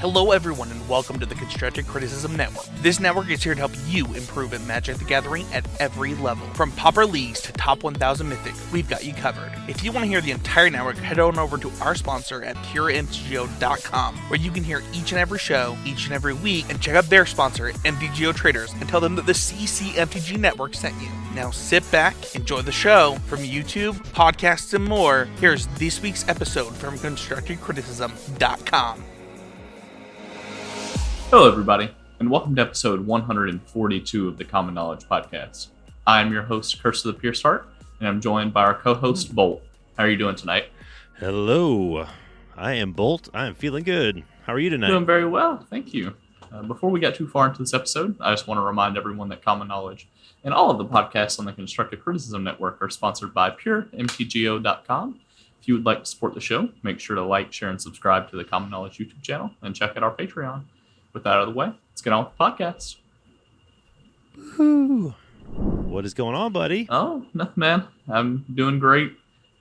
Hello everyone and welcome to the Constructive Criticism Network. This network is here to help you improve at Magic the Gathering at every level. From Pauper Leagues to Top 1000 Mythic, we've got you covered. If you want to hear the entire network, head on over to our sponsor at puremtgo.com, where you can hear each and every show, each and every week, and check out their sponsor, MTGO Traders, and tell them that the CCMTG Network sent you. Now sit back, enjoy the show. From YouTube, podcasts, and more, here's this week's episode from ConstructiveCriticism.com. Hello, everybody, and welcome to episode 142 of the Common Knowledge Podcast. I'm your host, Curse of the Pierced Heart, and I'm joined by our co-host, Bolt. How are you doing tonight? Hello, I am Bolt. I am feeling good. How are you tonight? Doing very well, thank you. Before we get too far into this episode, I just want to remind everyone that Common Knowledge and all of the podcasts on the Constructive Criticism Network are sponsored by puremtgo.com. If you would like to support the show, make sure to like, share, and subscribe to the Common Knowledge YouTube channel, and check out our Patreon. With that out of the way, let's get on with the podcast. Woo. What is going on, buddy? Oh, nothing, man. I'm doing great.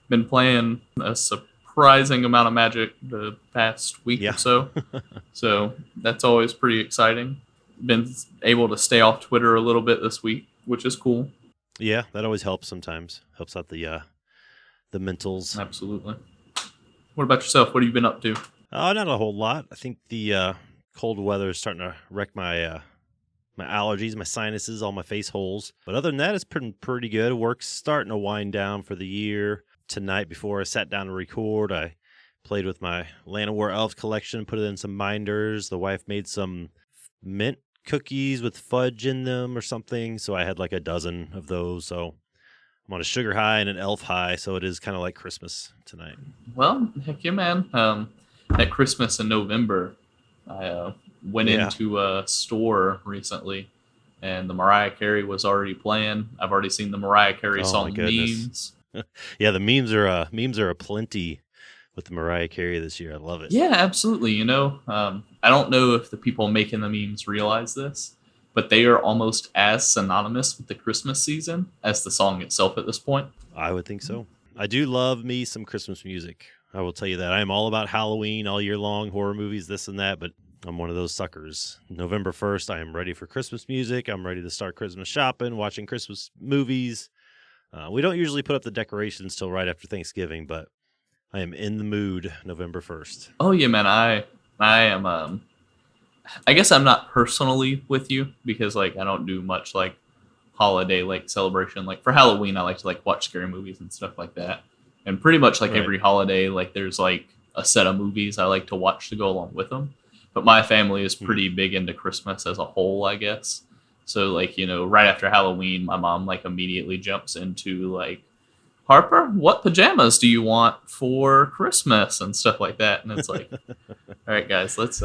Been playing a surprising amount of Magic the past week or so. So that's always pretty exciting. Been able to stay off Twitter a little bit this week, which is cool. Yeah, that always helps sometimes. Helps out the mentals. Absolutely. What about yourself? What have you been up to? Not a whole lot. I think the cold weather is starting to wreck my my allergies, my sinuses, all my face holes. But other than that, it's pretty good. Work's starting to wind down for the year. Tonight, before I sat down to record, I played with my Land of War Elves collection, put it in some binders. The wife made some mint cookies with fudge in them or something, so I had like a dozen of those. So I'm on a sugar high and an elf high, so it is kind of like Christmas tonight. Well, heck yeah, man. At Christmas in November, I went into a store recently, and the Mariah Carey was already playing. I've already seen the Mariah Carey song memes. Yeah, the memes are aplenty with the Mariah Carey this year. I love it. Yeah, absolutely. You know, I don't know if the people making the memes realize this, but they are almost as synonymous with the Christmas season as the song itself at this point. I would think so. I do love me some Christmas music. I will tell you that. I am all about Halloween all year long, horror movies, this and that, but I'm one of those suckers. November 1st, I am ready for Christmas music. I'm ready to start Christmas shopping, watching Christmas movies. We don't usually put up the decorations till right after Thanksgiving, but I am in the mood November 1st. Oh, yeah, man. I am, I guess I'm not personally with you because, like, I don't do much, like, holiday, like, celebration. Like, for Halloween, I like to, like, watch scary movies and stuff like that. And pretty much like every holiday, like there's like a set of movies I like to watch to go along with them. But my family is pretty big into Christmas as a whole, I guess. So like, you know, right after Halloween, my mom like immediately jumps into like, Harper, what pajamas do you want for Christmas and stuff like that. And it's like, all right, guys, let's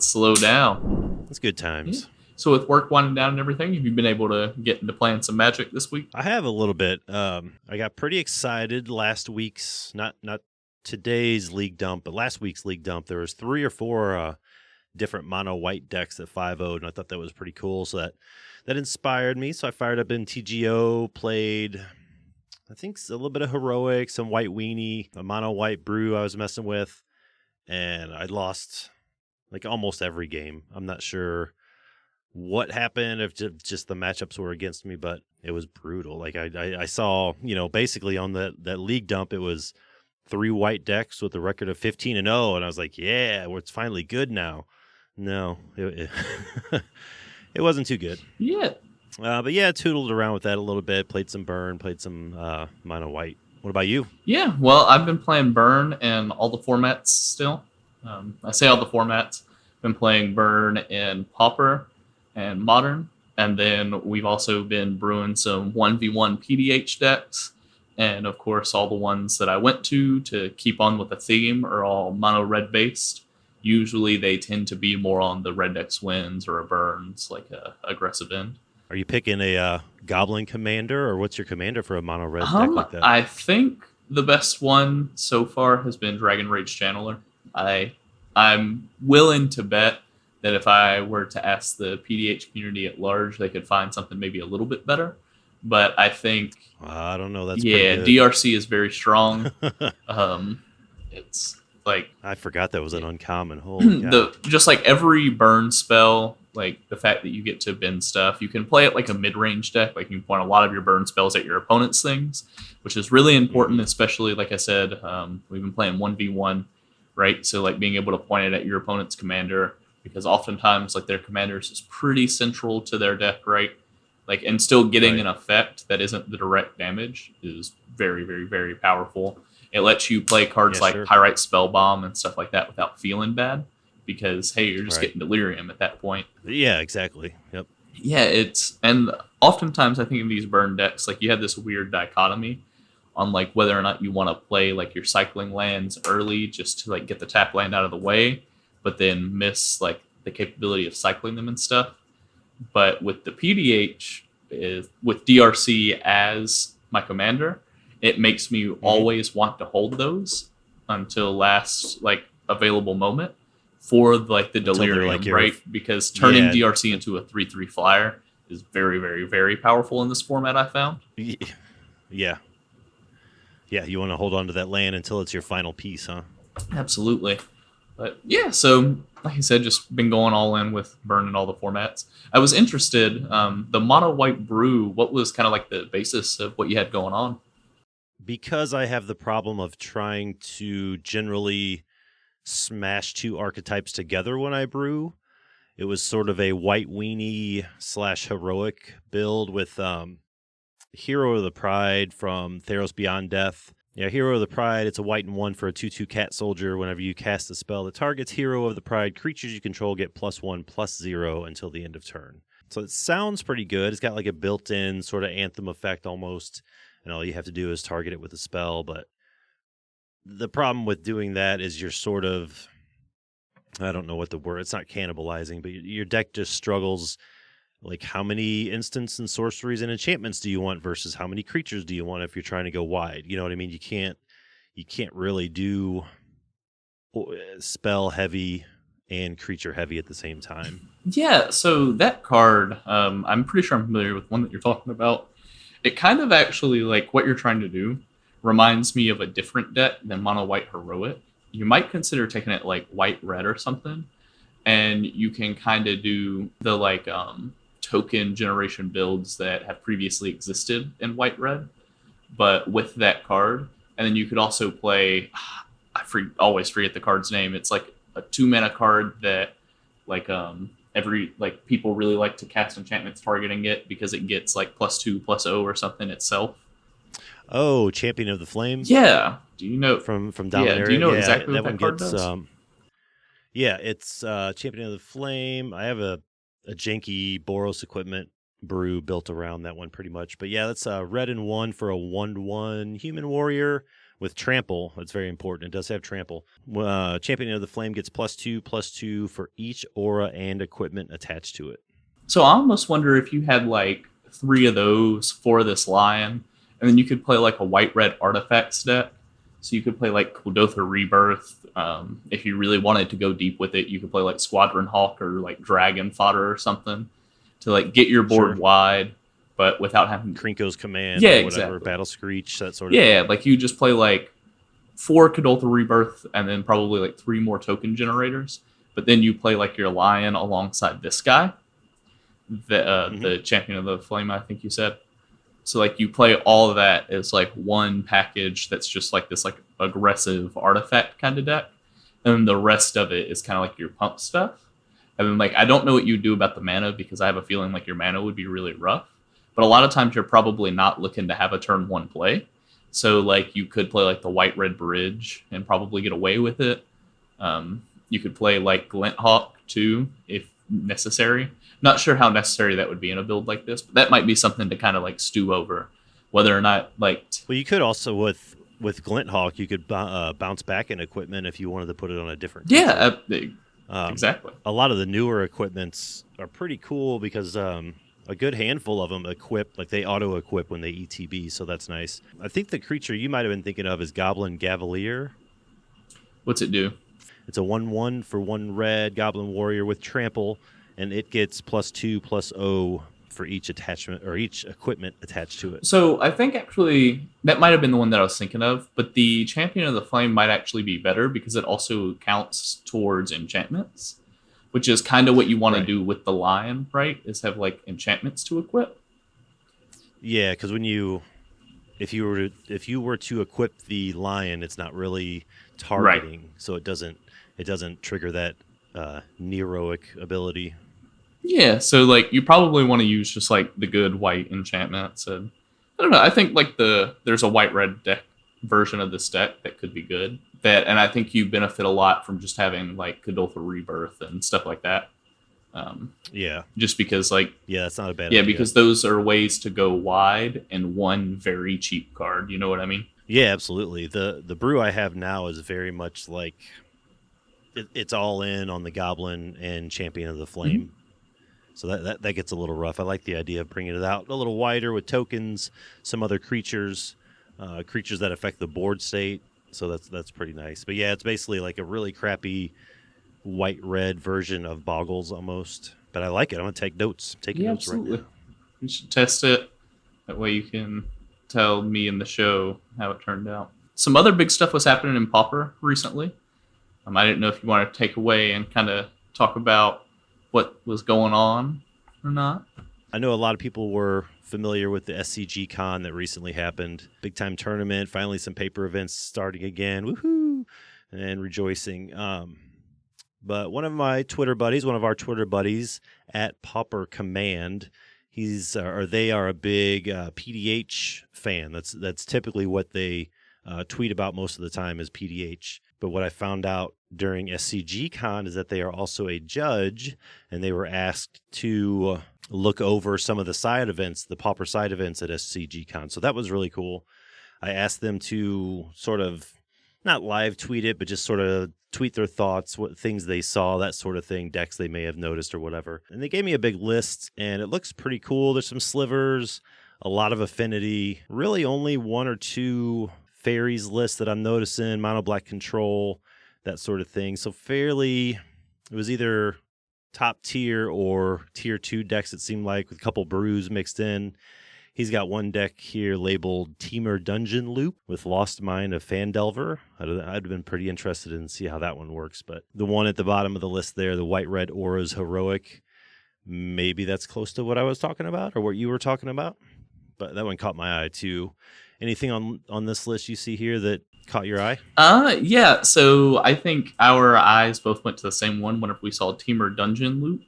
slow down. It's good times. Yeah. So with work winding down and everything, have you been able to get into playing some Magic this week? I have a little bit. I got pretty excited last week's, not today's league dump, but last week's league dump. There was 3 or 4 different mono white decks at 5-0, and I thought that was pretty cool. So that inspired me. So I fired up in TGO, played, I think, a little bit of Heroic, some White Weenie, a mono white brew I was messing with, and I lost like almost every game. I'm not sure what happened, if just the matchups were against me, but it was brutal. Like I saw, you know, basically on that league dump, it was 3 white decks with a record of 15-0, and I was like, yeah, well, it's finally good now. No, it wasn't too good. Yeah. But yeah, tootled around with that a little bit, played some Burn, played some mono white. What about you? Yeah, well, I've been playing Burn in all the formats still. I say all the formats. Been playing Burn in Pauper and Modern, and then we've also been brewing some 1v1 PDH decks, and of course all the ones that I went to keep on with a theme are all mono red based. Usually they tend to be more on the red decks wins or a burns, like a aggressive end. Are you picking a Goblin commander, or what's your commander for a mono red deck like that? I think the best one so far has been Dragon Rage Channeler. I'm willing to bet that if I were to ask the PDH community at large, they could find something maybe a little bit better. But I think... I don't know. That's DRC is very strong. like I forgot that was an uncommon. Holy cow. just like every burn spell, like the fact that you get to bend stuff, you can play it like a mid-range deck. Like you can point a lot of your burn spells at your opponent's things, which is really important, especially like I said, we've been playing 1v1, right? So like being able to point it at your opponent's commander, because oftentimes like their commanders is pretty central to their deck, right? Like, and still getting an effect that isn't the direct damage is very, very, very powerful. It lets you play cards like Pyrite Spellbomb and stuff like that without feeling bad, because hey, you're just getting delirium at that point. Yeah, exactly. Yep. Yeah, and oftentimes I think in these burn decks, like you have this weird dichotomy on like whether or not you want to play like your cycling lands early just to like get the tap land out of the way, but then miss like the capability of cycling them and stuff. But with the PDH, with DRC as my commander, it makes me always want to hold those until last like available moment for like the delirium, right? Because turning DRC into a 3/3 flyer is very, very, very powerful in this format, I found. Yeah. Yeah, you want to hold on to that land until it's your final piece, huh? Absolutely. But yeah, so like I said, just been going all in with burn in all the formats. I was interested, the mono white brew, what was kind of like the basis of what you had going on? Because I have the problem of trying to generally smash two archetypes together when I brew, it was sort of a white weenie / heroic build with Hero of the Pride from Theros Beyond Death. Yeah, Hero of the Pride, it's a white and 1 for a 2/2 cat soldier. Whenever you cast a spell that targets Hero of the Pride, creatures you control get +1/+0 until the end of turn. So it sounds pretty good. It's got like a built-in sort of anthem effect almost, and all you have to do is target it with a spell. But the problem with doing that is you're sort of, I don't know what the word, it's not cannibalizing, but your deck just struggles. Like, how many instants and sorceries and enchantments do you want versus how many creatures do you want if you're trying to go wide? You know what I mean? You can't really do spell heavy and creature heavy at the same time. Yeah, so that card, I'm pretty sure I'm familiar with one that you're talking about. It kind of actually, like, what you're trying to do reminds me of a different deck than Mono White Heroic. You might consider taking it, like, White-Red or something, and you can kind of do the, like, token generation builds that have previously existed in White-Red, but with that card. And then you could also play, always forget the card's name. It's like a 2-mana card that, like, people really like to cast enchantments targeting it because it gets like +2/+0 or something itself. Oh, Champion of the Flame. Yeah. Do you know from Dominaria? Yeah. Do you know exactly what that card does? Yeah, it's Champion of the Flame. I have a janky Boros equipment brew built around that one pretty much. But yeah, that's red and 1 for a 1/1 human warrior with trample. That's very important. It does have trample. Champion of the Flame gets +2/+2 for each aura and equipment attached to it. So I almost wonder if you had like 3 of those for this lion, and then you could play like a white-red artifacts deck. So you could play like Kuldotha Rebirth. If you really wanted to go deep with it, you could play like Squadron Hawk or like Dragon Fodder or something to like get your board wide, but without having Krinko's Command, or whatever, exactly. Battle Screech, that sort of thing. Yeah, like you just play like 4 Kuldotha Rebirth and then probably like 3 more token generators. But then you play like your lion alongside this guy, the Champion of the Flame, I think you said. So like you play all of that as like one package that's just like this like aggressive artifact kind of deck, and then the rest of it is kind of like your pump stuff. And then like I don't know what you do about the mana because I have a feeling like your mana would be really rough. But a lot of times you're probably not looking to have a turn 1 play. So like you could play like the white-red bridge and probably get away with it. You could play like Glint Hawk too if necessary. Not sure how necessary that would be in a build like this, but that might be something to kind of like stew over, whether or not like. Well, you could also with Glint Hawk, you could bounce back in equipment if you wanted to put it on a different. Yeah, exactly. A lot of the newer equipments are pretty cool because a good handful of them equip, like they auto equip when they ETB, so that's nice. I think the creature you might have been thinking of is Goblin Gavalier. What's it do? It's a 1/1 for 1 red Goblin Warrior with trample. And it gets +2/+0 for each attachment or each equipment attached to it. So I think actually that might have been the one that I was thinking of, but the Champion of the Flame might actually be better because it also counts towards enchantments, which is kind of what you want to do with the Lion, right? Is have like enchantments to equip. Yeah, because if you were to equip the Lion, it's not really targeting, so it doesn't trigger that Neroic ability. Yeah, so like you probably want to use just like the good white enchantments, and I don't know. I think like there's a white red deck version of this deck that could be good. And I think you benefit a lot from just having like Kadoltha Rebirth and stuff like that. Yeah, just because like that's not a bad idea. Because those are ways to go wide and one very cheap card. You know what I mean? Yeah, absolutely. The brew I have now is very much like it's all in on the Goblin and Champion of the Flame. Mm-hmm. So that gets a little rough. I like the idea of bringing it out a little wider with tokens, some other creatures that affect the board state. So that's pretty nice. But yeah, it's basically like a really crappy white-red version of Boggles almost. But I like it. I'm going to take notes. Taking notes absolutely. Right now. You should test it. That way you can tell me in the show how it turned out. Some other big stuff was happening in Pauper recently. I didn't know if you want to take away and kind of talk about what was going on or not. I know a lot of people were familiar with the SCG Con that recently happened. Big time tournament, finally some paper events starting again. Woohoo! And rejoicing. But one of our Twitter buddies at Pauper Command, they are a big PDH fan. That's typically what they tweet about most of the time is PDH. But what I found out during SCG Con is that they are also a judge, and they were asked to look over some of the side events, the Pauper side events at SCG Con. So that was really cool. I asked them to sort of not live tweet it, but just sort of tweet their thoughts, what things they saw, that sort of thing, decks they may have noticed or whatever. And they gave me a big list, and it looks pretty cool. There's some slivers, a lot of Affinity, really only one or two Fairies lists that I'm noticing, Mono Black Control, that sort of thing. So it was either top tier or tier 2 decks, it seemed like, with a couple brews mixed in. He's got one deck here labeled Teamer Dungeon Loop with Lost Mine of Fandelver. I'd have been pretty interested in see how that one works. But the one at the bottom of the list there, the White-Red Auras Heroic, maybe that's close to what I was talking about or what you were talking about. But that one caught my eye too. Anything on this list you see here that caught your eye? Yeah. So I think our eyes both went to the same one whenever we saw Teamer Dungeon Loop.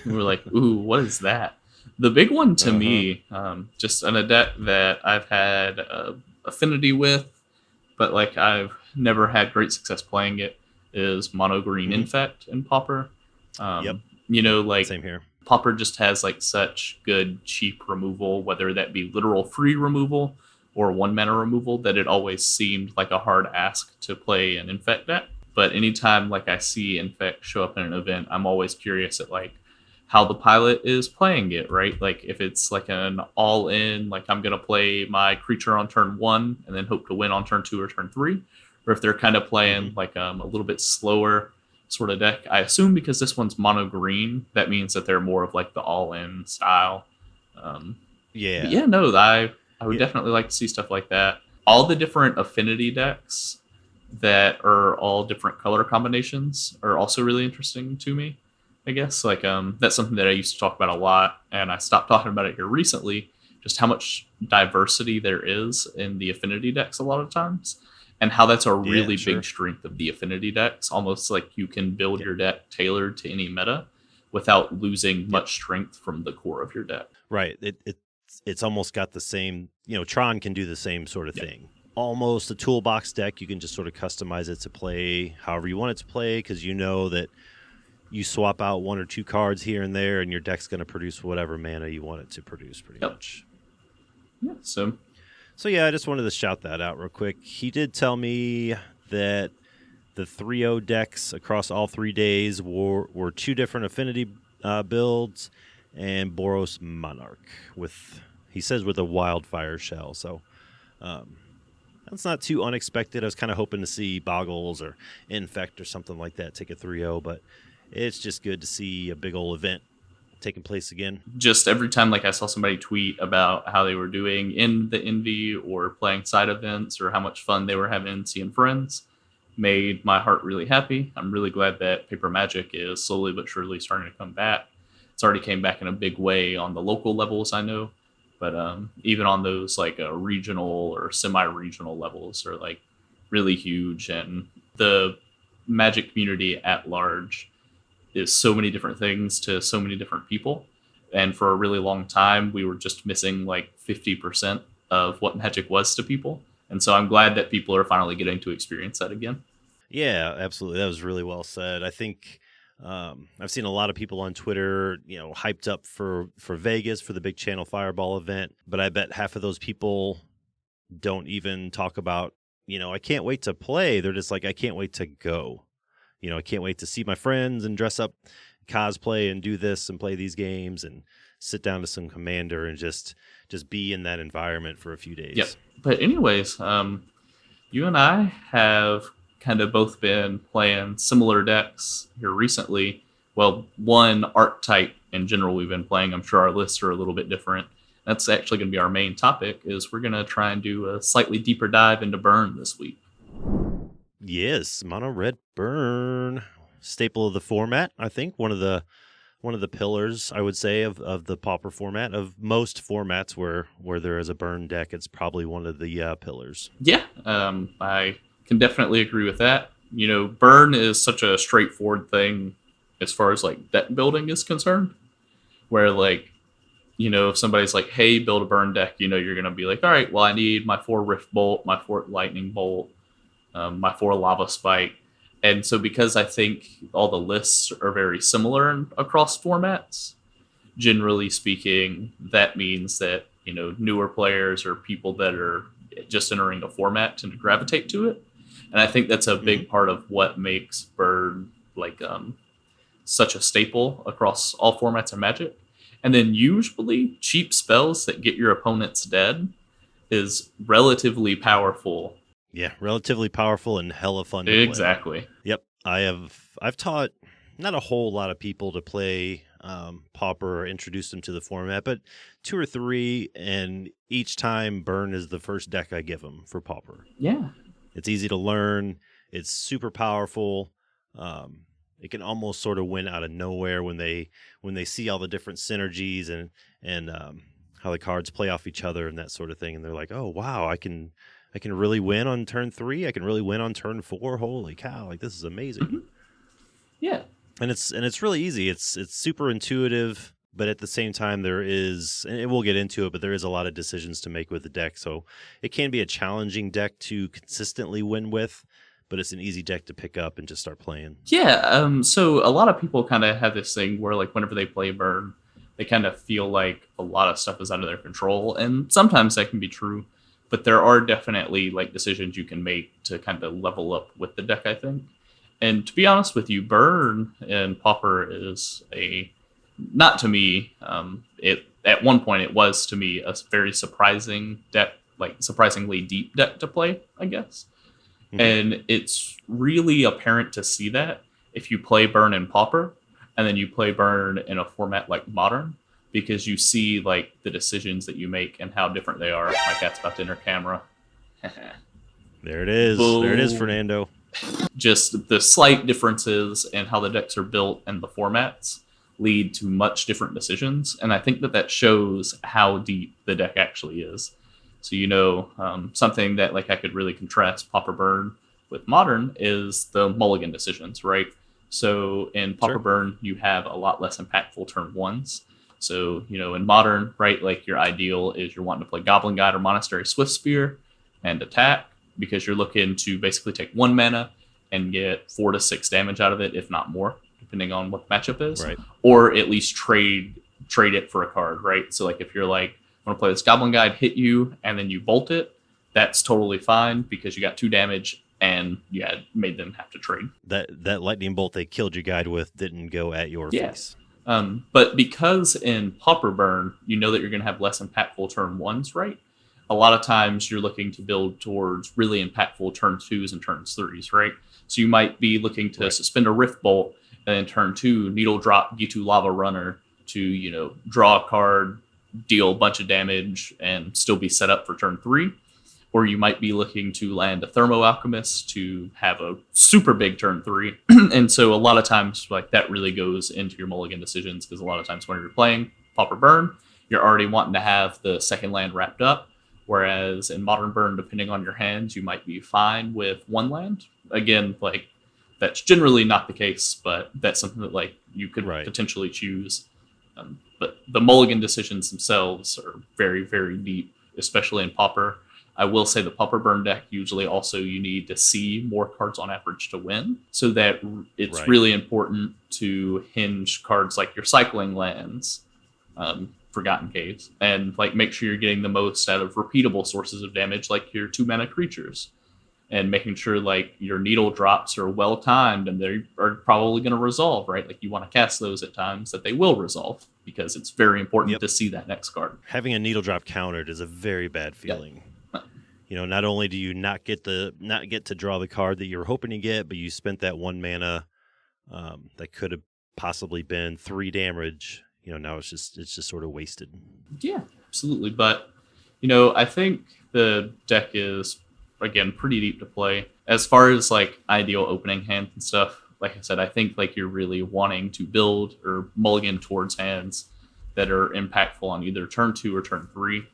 We were like, ooh, what is that? The big one to me, just an deck that I've had affinity with, but like I've never had great success playing it, is Mono Green Infect in Pauper. You know, like same here. Pauper just has like such good cheap removal, whether that be literal free removal or 1 mana removal, that it always seemed like a hard ask to play an Infect deck. But anytime like I see Infect show up in an event, I'm always curious at like how the pilot is playing it, right? Like if it's like an all-in, like I'm going to play my creature on turn 1 and then hope to win on turn 2 or turn 3, or if they're kind of playing like a little bit slower sort of deck. I assume because this one's mono green, that means that they're more of like the all-in style. I would definitely like to see stuff like that. All the different affinity decks that are all different color combinations are also really interesting to me, I guess. Like that's something that I used to talk about a lot, and I stopped talking about it here recently, just how much diversity there is in the affinity decks a lot of times. And how that's a really big strength of the affinity decks. Almost like you can build your deck tailored to any meta without losing much strength from the core of your deck. Right. It's almost got the same, Tron can do the same sort of thing. Almost a toolbox deck. You can just sort of customize it to play however you want it to play, because you know that you swap out 1 or 2 cards here and there and your deck's going to produce whatever mana you want it to produce pretty much. Yeah, So yeah, I just wanted to shout that out real quick. He did tell me that the 3-0 decks across all 3 days were 2 different affinity builds and Boros Monarch with a Wildfire Shell. So that's not too unexpected. I was kind of hoping to see Boggles or Infect or something like that take a 3-0, but it's just good to see a big old event taking place again? Just every time like I saw somebody tweet about how they were doing in the Envy or playing side events or how much fun they were having seeing friends, made my heart really happy. I'm really glad that Paper Magic is slowly but surely starting to come back. It's already came back in a big way on the local levels, I know, but even on those like regional or semi-regional levels are like really huge. And the Magic community at large is so many different things to so many different people. And for a really long time, we were just missing like 50% of what Magic was to people. And so I'm glad that people are finally getting to experience that again. Yeah, absolutely. That was really well said. I think I've seen a lot of people on Twitter, hyped up for Vegas for the big Channel Fireball event, but I bet half of those people don't even talk about, I can't wait to play. They're just like, I can't wait to go. I can't wait to see my friends and dress up, cosplay and do this and play these games and sit down to some Commander and just be in that environment for a few days. Yep. But anyways, you and I have kind of both been playing similar decks here recently. Well, one archetype in general we've been playing. I'm sure our lists are a little bit different. That's actually going to be our main topic, is we're going to try and do a slightly deeper dive into Burn this week. Yes, mono red burn, staple of the format. I think one of the pillars, I would say, of the Pauper format. Of most formats where there is a burn deck, it's probably one of the pillars. Yeah, I can definitely agree with that. Burn is such a straightforward thing as far as like deck building is concerned, where like, if somebody's like, hey, build a burn deck, you're going to be like, all right, well, I need my 4 Rift Bolt, my 4 Lightning Bolt, my 4 Lava Spike. And so because I think all the lists are very similar across formats, generally speaking, that means that, newer players or people that are just entering a format tend to gravitate to it. And I think that's a big part of what makes Burn like such a staple across all formats of Magic. And then usually cheap spells that get your opponents dead is relatively powerful. Yeah, relatively powerful and hella fun to play. Exactly. Yep. I've taught not a whole lot of people to play Pauper or introduce them to the format, but 2 or 3, and each time Burn is the first deck I give them for Pauper. Yeah. It's easy to learn. It's super powerful. It can almost sort of win out of nowhere when they see all the different synergies and how the cards play off each other and that sort of thing. And they're like, oh wow, I can really win on turn 3. I can really win on turn 4. Holy cow! Like, this is amazing. Mm-hmm. Yeah, and it's really easy. It's super intuitive, but at the same time there is, and we'll get into it, but there is a lot of decisions to make with the deck. So it can be a challenging deck to consistently win with, but it's an easy deck to pick up and just start playing. Yeah. So a lot of people kind of have this thing where like whenever they play Burn, they kind of feel like a lot of stuff is out of their control, and sometimes that can be true. But there are definitely like decisions you can make to kind of level up with the deck, I think. And to be honest with you, Burn and Pauper is not to me, it at one point it was to me a very surprising deck, like surprisingly deep deck to play, I guess. Mm-hmm. And it's really apparent to see that if you play Burn and Pauper and then you play Burn in a format like Modern, because you see like the decisions that you make and how different they are. My cat's about to enter camera. There it is. Boom. There it is, Fernando. Just the slight differences in how the decks are built and the formats lead to much different decisions. And I think that shows how deep the deck actually is. So, something that like I could really contrast Pauper Burn with Modern is the mulligan decisions, right? So in Pauper Burn, you have a lot less impactful turn 1s. So, in Modern, right, like your ideal is you're wanting to play Goblin Guide or Monastery Swiftspear and attack, because you're looking to basically take 1 mana and get 4 to 6 damage out of it, if not more, depending on what the matchup is. Right. Or at least trade it for a card, right? So like if you're like, I want to play this Goblin Guide, hit you, and then you bolt it, that's totally fine because you got 2 damage and you had made them have to trade. That lightning bolt they killed your guide with didn't go at your face. But because in Pauper Burn, you know that you're going to have less impactful turn 1s, right? A lot of times you're looking to build towards really impactful turn 2s and turn 3s, right? So you might be looking to suspend a Rift Bolt, and then turn 2, Needle Drop Gitu Lava Runner to, draw a card, deal a bunch of damage, and still be set up for turn 3. Or you might be looking to land a Thermo Alchemist to have a super big turn 3. And so a lot of times, like, that really goes into your mulligan decisions, because a lot of times when you're playing Pauper Burn, you're already wanting to have the second land wrapped up. Whereas in Modern Burn, depending on your hands, you might be fine with one land. Again, like, that's generally not the case, but that's something that, like, you could potentially choose. But the mulligan decisions themselves are very, very deep, especially in Pauper. I will say the Pauper Burn deck, usually also you need to see more cards on average to win. So that it's really important to hinge cards like your cycling lands, Forgotten Caves, and like make sure you're getting the most out of repeatable sources of damage, like your 2-mana creatures, and making sure like your needle drops are well timed and they are probably going to resolve, right? Like you want to cast those at times that they will resolve, because it's very important to see that next card. Having a needle drop countered is a very bad feeling. Not only do you not get to draw the card that you're hoping to get, but you spent that 1 mana that could have possibly been 3 damage. Now it's just sort of wasted. Yeah, absolutely. But, I think the deck is, again, pretty deep to play. As far as, like, ideal opening hands and stuff, like I said, I think, like, you're really wanting to build or mulligan towards hands that are impactful on either turn 2 or turn 3.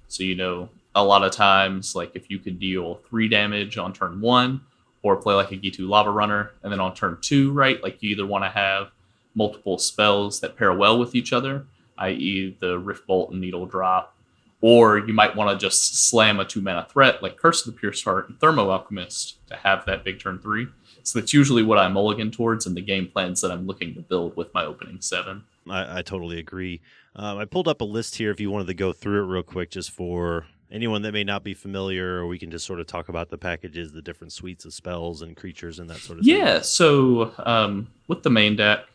So, a lot of times, like, if you could deal 3 damage on turn 1, or play, like, a Gitu Lava Runner, and then on turn 2, right, like, you either want to have multiple spells that pair well with each other, i.e. the Rift Bolt and Needle Drop, or you might want to just slam a 2-mana threat like Curse of the Pierced Heart and Thermo Alchemist to have that big turn 3. So that's usually what I mulligan towards in the game plans that I'm looking to build with my opening 7. I totally agree. I pulled up a list here if you wanted to go through it real quick, just for anyone that may not be familiar, or we can just sort of talk about the packages, the different suites of spells and creatures and that sort of thing. Yeah, so with the main deck,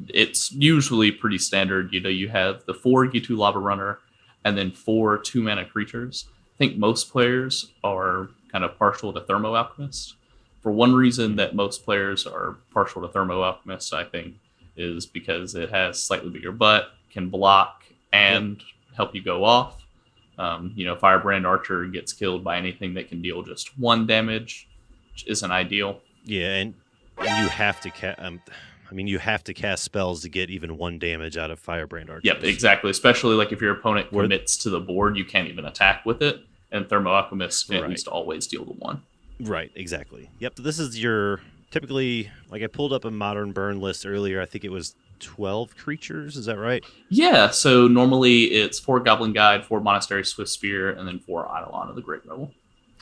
it's usually pretty standard. You have the 4 Gitu Lava Runner and then 4 2-mana creatures. I think most players are kind of partial to Thermo Alchemist. For one reason that most players are partial to Thermo Alchemist, I think, is because it has slightly bigger butt, can block, and help you go off. Firebrand Archer gets killed by anything that can deal just 1 damage, which isn't ideal. Yeah, and you have to you have to cast spells to get even 1 damage out of Firebrand Archers. Yep, exactly. Especially like if your opponent commits to the board, you can't even attack with it. And Thermo Alchemist can at least always deal the 1. Right, exactly. Yep, so this is your typically, like I pulled up a Modern Burn list earlier. I think it was 12 creatures. Is that right? Yeah, so normally it's 4 Goblin Guide, 4 Monastery Swift Spear, and then 4 Eidolon of the Great Rebel.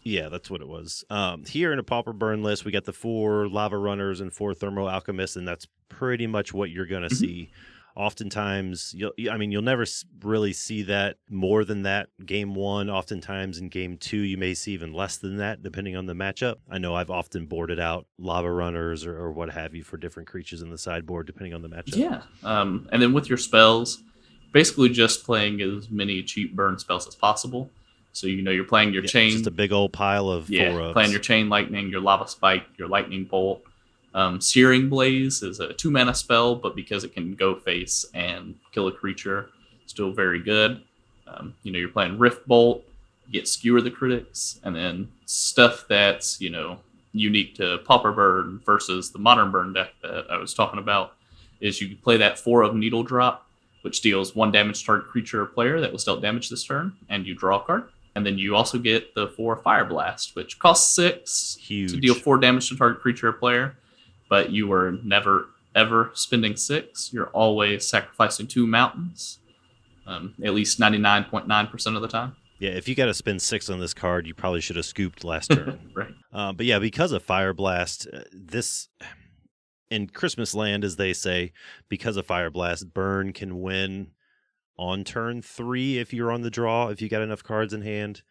Yeah, that's what it was. Here in a Pauper Burn list, we got the 4 Lava Runners and 4 Thermo Alchemists, and that's pretty much what you're going to see. Oftentimes, you'll never really see that more than that game 1. Oftentimes in game 2, you may see even less than that, depending on the matchup. I know I've often boarded out Lava Runners or what have you for different creatures in the sideboard, depending on the matchup. Yeah, and then with your spells, basically just playing as many cheap burn spells as possible. So, you're playing your chain. Just a big old pile of 4-ups. Playing your Chain Lightning, your Lava Spike, your Lightning Bolt. Searing Blaze is a 2-mana spell, but because it can go face and kill a creature, still very good. You're playing Rift Bolt, you get Skewer the Critics, and then stuff that's, unique to Pauper Burn versus the Modern Burn deck that I was talking about is you play that 4 of Needle Drop, which deals 1 damage to target creature or player that was dealt damage this turn, and you draw a card. And then you also get the 4 Fire Blast, which costs 6 Huge. to deal 4 damage to target creature or player. But you are never, ever spending 6. You're always sacrificing 2 mountains, at least 99.9% of the time. Yeah, if you got to spend 6 on this card, you probably should have scooped last turn. Right. But yeah, because of Fire Blast, this, in Christmas land, as they say, because of Fire Blast, Burn can win on turn 3 if you're on the draw, if you got enough cards in hand.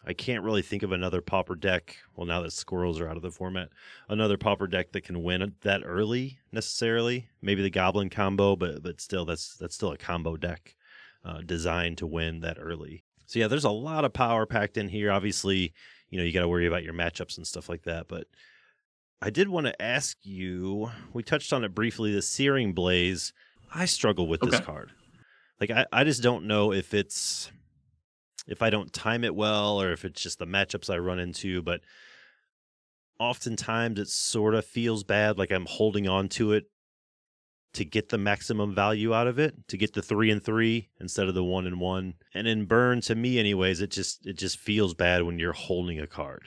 I can't really think of another Pauper deck, well, now that Squirrels are out of the format, another Pauper deck that can win that early, necessarily. Maybe the Goblin combo, but still, that's still a combo deck designed to win that early. So yeah, there's a lot of power packed in here. Obviously, you got to worry about your matchups and stuff like that, but I did want to ask you, we touched on it briefly, the Searing Blaze. I struggle with this Okay. card. Like I just don't know if I don't time it well or if it's just the matchups I run into, but oftentimes it sort of feels bad, like I'm holding on to it to get the maximum value out of it, to get the 3 and 3 instead of the 1 and 1. And in Burn, to me anyways, it just feels bad when you're holding a card.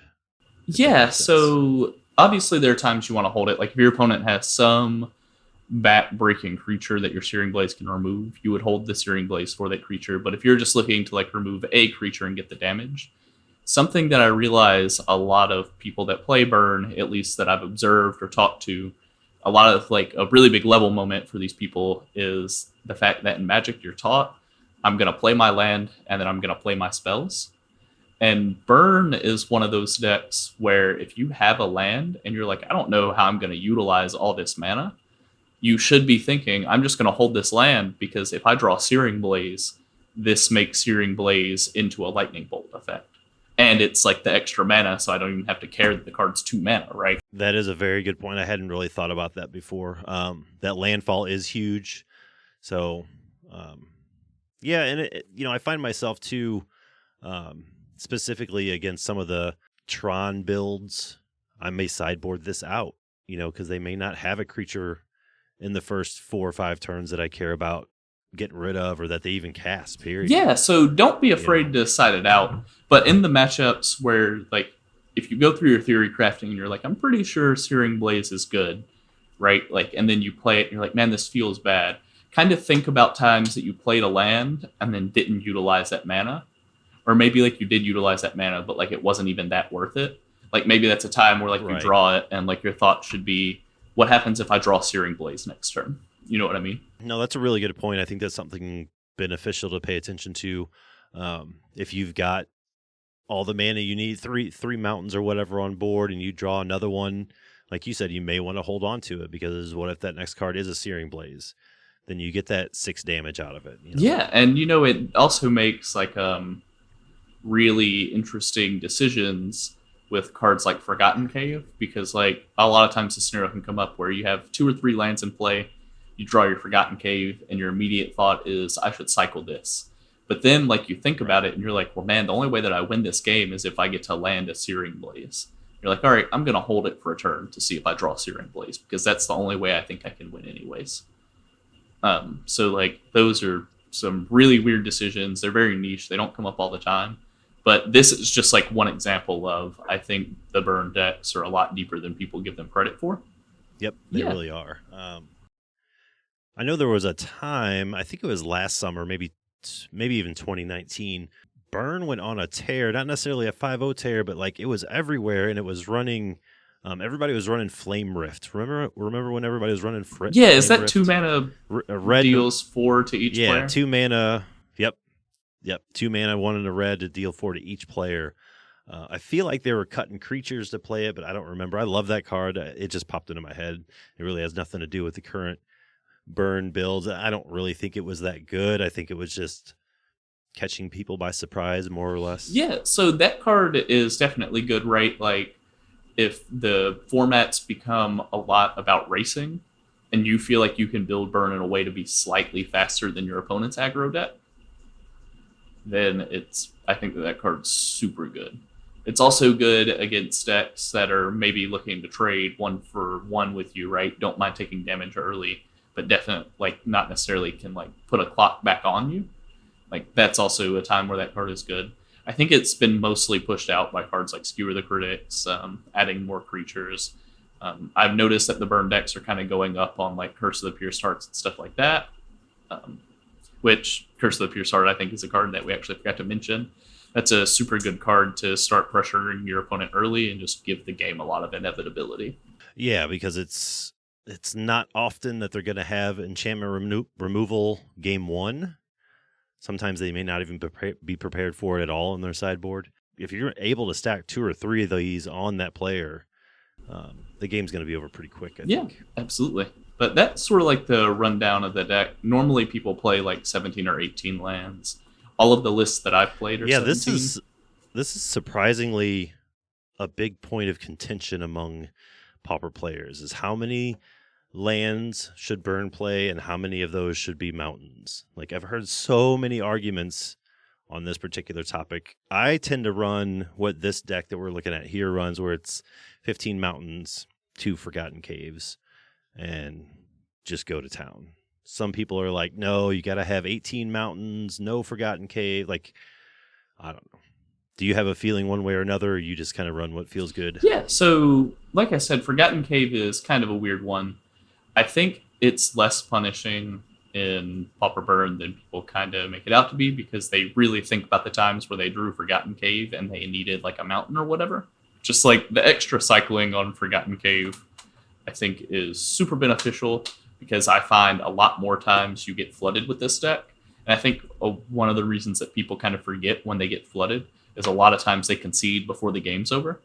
Yeah, so obviously there are times you want to hold it. Like if your opponent has some back-breaking creature that your Searing Blaze can remove, you would hold the Searing Blaze for that creature. But if you're just looking to like remove a creature and get the damage, something that I realize a lot of people that play Burn, at least that I've observed or talked to, a lot of like a really big level moment for these people is the fact that in Magic you're taught, I'm going to play my land and then I'm going to play my spells. And Burn is one of those decks where if you have a land and you're like, I don't know how I'm going to utilize all this mana, you should be thinking, I'm just going to hold this land because if I draw Searing Blaze, this makes Searing Blaze into a Lightning Bolt effect. And it's like the extra mana, so I don't even have to care that the card's 2 mana, right? That is a very good point. I hadn't really thought about that before. That landfall is huge. So, yeah, and I find myself too, specifically against some of the Tron builds, I may sideboard this out, because they may not have a creature in the first 4 or 5 turns that I care about getting rid of or that they even cast, period. Yeah, so don't be afraid to side it out. But in the matchups where, like, if you go through your theory crafting and you're like, I'm pretty sure Searing Blaze is good, right? Like, and then you play it and you're like, man, this feels bad. Kind of think about times that you played a land and then didn't utilize that mana. Or maybe, like, you did utilize that mana, but, like, it wasn't even that worth it. Like, maybe that's a time where, like, you draw it and, like, your thought should be, what happens if I draw Searing Blaze next turn? You know what I mean? No, that's a really good point. I think that's something beneficial to pay attention to. If you've got all the mana you need, three mountains or whatever on board, and you draw another one, like you said, you may want to hold on to it because what if that next card is a Searing Blaze? Then you get that 6 damage out of it. Yeah, and it also makes like really interesting decisions with cards like Forgotten Cave, because like a lot of times the scenario can come up where you have 2 or 3 lands in play, you draw your Forgotten Cave, and your immediate thought is, I should cycle this. But then, like, you think about it, and you're like, well, man, the only way that I win this game is if I get to land a Searing Blaze. You're like, all right, I'm going to hold it for a turn to see if I draw Searing Blaze, because that's the only way I think I can win anyways. So, like, those are some really weird decisions. They're very niche. They don't come up all the time. But this is just, like, one example of, I think the Burn decks are a lot deeper than people give them credit for. Yep, they really are. I know there was a time, I think it was last summer, maybe even 2019, Burn went on a tear, not necessarily a 5-0 tear, but like it was everywhere, and it was running, everybody was running Flame Rift. Remember when everybody was running Yeah, is that Rift? 2 mana red deals 4 to each player? Yeah, 2 mana, yep, 2 mana, 1 in a red to deal 4 to each player. I feel like they were cutting creatures to play it, but I don't remember. I love that card. It just popped into my head. It really has nothing to do with the current Burn builds. I don't really think it was that good. I think it was just catching people by surprise, more or less. Yeah, so that card is definitely good, right? Like, if the formats become a lot about racing, and you feel like you can build Burn in a way to be slightly faster than your opponent's aggro deck, then I think that card's super good. It's also good against decks that are maybe looking to trade 1-for-1 with you, right? Don't mind taking damage early, but definitely, like, not necessarily can, like, put a clock back on you. Like, that's also a time where that card is good. I think it's been mostly pushed out by cards like Skewer the Critics, adding more creatures. I've noticed that the Burn decks are kind of going up on, like, Curse of the Pierced Hearts and stuff like that, which Curse of the Pierced Heart, I think, is a card that we actually forgot to mention. That's a super good card to start pressuring your opponent early and just give the game a lot of inevitability. Yeah, because it's not often that they're going to have enchantment removal game 1. Sometimes they may not even be prepared for it at all on their sideboard. If you're able to stack 2 or 3 of these on that player, the game's going to be over pretty quick, I think. Absolutely. But that's sort of like the rundown of the deck. Normally people play like 17 or 18 lands. All of the lists that I've played are 17. This is surprisingly a big point of contention among Pauper players, is how many lands should Burn play and how many of those should be mountains. Like, I've heard so many arguments on this particular topic. I tend to run what this deck that we're looking at here runs, where it's 15 mountains, 2 Forgotten Caves, and just go to town. Some people are like, no, you got to have 18 mountains, no Forgotten Cave. Like, I don't know. Do you have a feeling one way or another, or you just kind of run what feels good? Yeah, so like I said, Forgotten Cave is kind of a weird one. I think it's less punishing in Pauper Burn than people kind of make it out to be, because they really think about the times where they drew Forgotten Cave and they needed like a mountain or whatever. Just like the extra cycling on Forgotten Cave, I think is super beneficial, because I find a lot more times you get flooded with this deck. And I think one of the reasons that people kind of forget when they get flooded is a lot of times they concede before the game's over.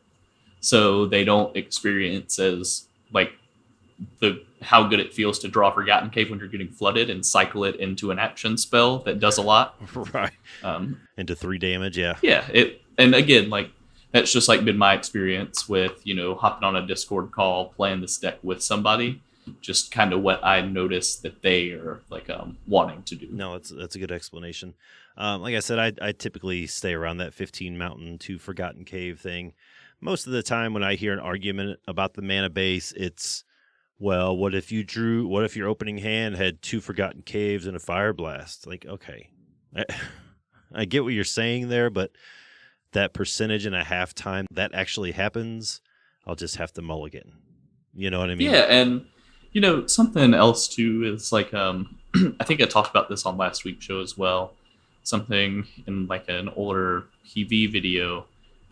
So they don't experience as like how good it feels to draw Forgotten Cave when you're getting flooded and cycle it into an action spell that does a lot. Right. Into 3 damage, yeah. Yeah. And again, like, that's just like been my experience with, hopping on a Discord call, playing this deck with somebody. Just kind of what I noticed that they are like wanting to do. No, that's a good explanation. Like I said, I typically stay around that 15 mountain to Forgotten Cave thing. Most of the time when I hear an argument about the mana base, it's, well, what if your opening hand had 2 Forgotten Caves and a Fire Blast? Like, okay, I get what you're saying there, but that percentage and a half time that actually happens, I'll just have to mulligan. You know what I mean? Yeah, and something else too is like I think I talked about this on last week's show as well. Something in like an older PV video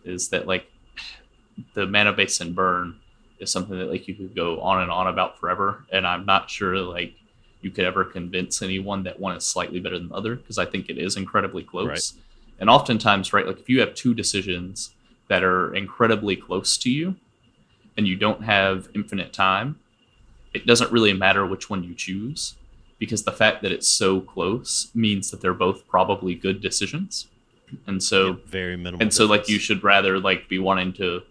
is that like the mana base in Burn is something that like you could go on and on about forever, and I'm not sure like you could ever convince anyone that one is slightly better than the other, because I think it is incredibly close. Right. And oftentimes, right, like if you have 2 decisions that are incredibly close to you and you don't have infinite time, it doesn't really matter which one you choose, because the fact that it's so close means that they're both probably good decisions. And so very minimal. And so like you should rather like be wanting to,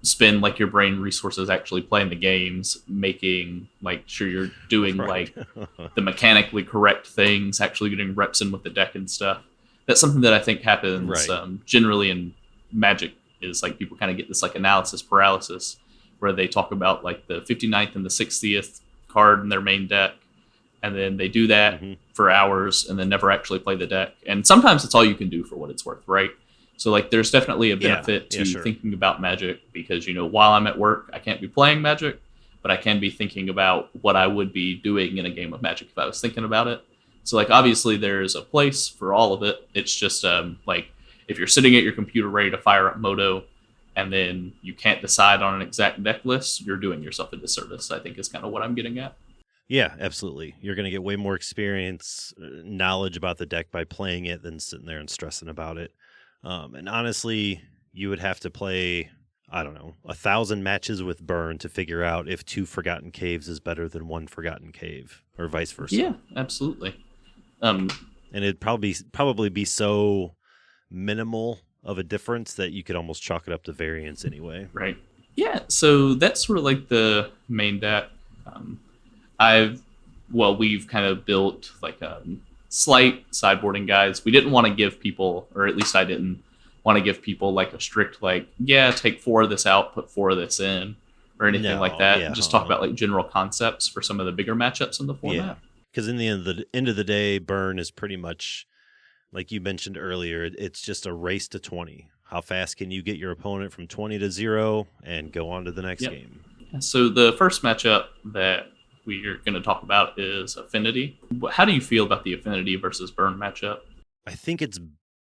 spend like your brain resources actually playing the games, making like sure you're doing like the mechanically correct things, actually getting reps in with the deck and stuff. That's something that I think happens generally in Magic, is like people kind of get this like analysis paralysis, where they talk about like the 59th and the 60th card in their main deck, and then they do that for hours and then never actually play the deck. And sometimes it's all you can do for what it's worth, right? So like there's definitely a benefit to thinking about Magic, because while I'm at work I can't be playing Magic, but I can be thinking about what I would be doing in a game of Magic if I was thinking about it. So like obviously there's a place for all of it. It's just like if you're sitting at your computer ready to fire up Moto and then you can't decide on an exact deck list, you're doing yourself a disservice, I think is kind of what I'm getting at. Yeah, absolutely. You're going to get way more experience, knowledge about the deck by playing it than sitting there and stressing about it. And honestly, you would have to play, I don't know, 1,000 matches with Burn to figure out if 2 Forgotten Caves is better than 1 Forgotten Cave, or vice versa. Yeah, absolutely. And it'd probably be so minimal of a difference that you could almost chalk it up to variance anyway. Right. Yeah, so that's sort of like the main deck. We've kind of built like slight sideboarding guides. We didn't want to give people, or at least I didn't want to give people like a strict like, take 4 of this out, put 4 of this in, or anything like that. Yeah, just talk about like general concepts for some of the bigger matchups in the format. Yeah, because in the end of the day, Burn is pretty much, like you mentioned earlier, it's just a race to 20. How fast can you get your opponent from 20 to 0 and go on to the next game? So the first matchup that we are going to talk about is Affinity. How do you feel about the Affinity versus Burn matchup? I think it's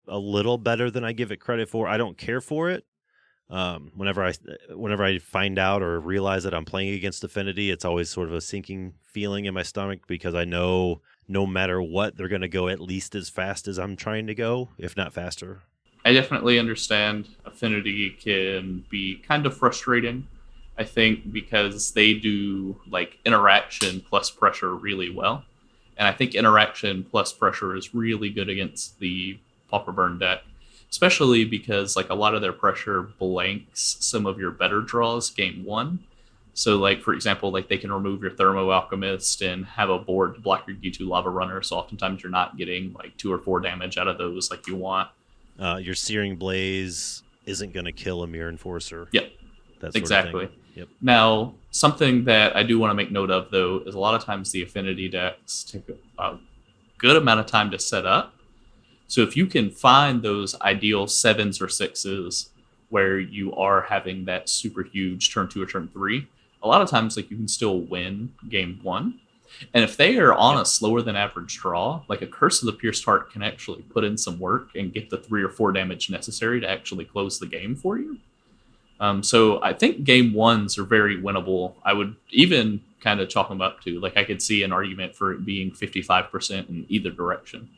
a little better than I give it credit for. I don't care for it. Whenever I find out or realize that I'm playing against Affinity, it's always sort of a sinking feeling in my stomach, because I know no matter what, they're going to go at least as fast as I'm trying to go, if not faster. I definitely understand Affinity can be kind of frustrating, I think, because they do like interaction plus pressure really well. And I think interaction plus pressure is really good against the Pauper Burn deck, especially because like a lot of their pressure blanks some of your better draws game 1. So, like, for example, like they can remove your Thermo Alchemist and have a board to block your G2 Lava Runner. So oftentimes you're not getting like 2 or 4 damage out of those like you want. Your Searing Blaze isn't going to kill a Mirror Enforcer. Yep, that sort exactly. Of thing. Yep. Now, something that I do want to make note of, though, is a lot of times the Affinity decks take a good amount of time to set up. So if you can find those ideal 7s or 6s where you are having that super huge turn 2 or turn 3, a lot of times like you can still win game 1. And if they are on a slower than average draw, like a Curse of the Pierced Heart can actually put in some work and get the 3 or 4 damage necessary to actually close the game for you. So I think game 1s are very winnable. I would even kind of chalk them up to, like, I could see an argument for it being 55% in either direction.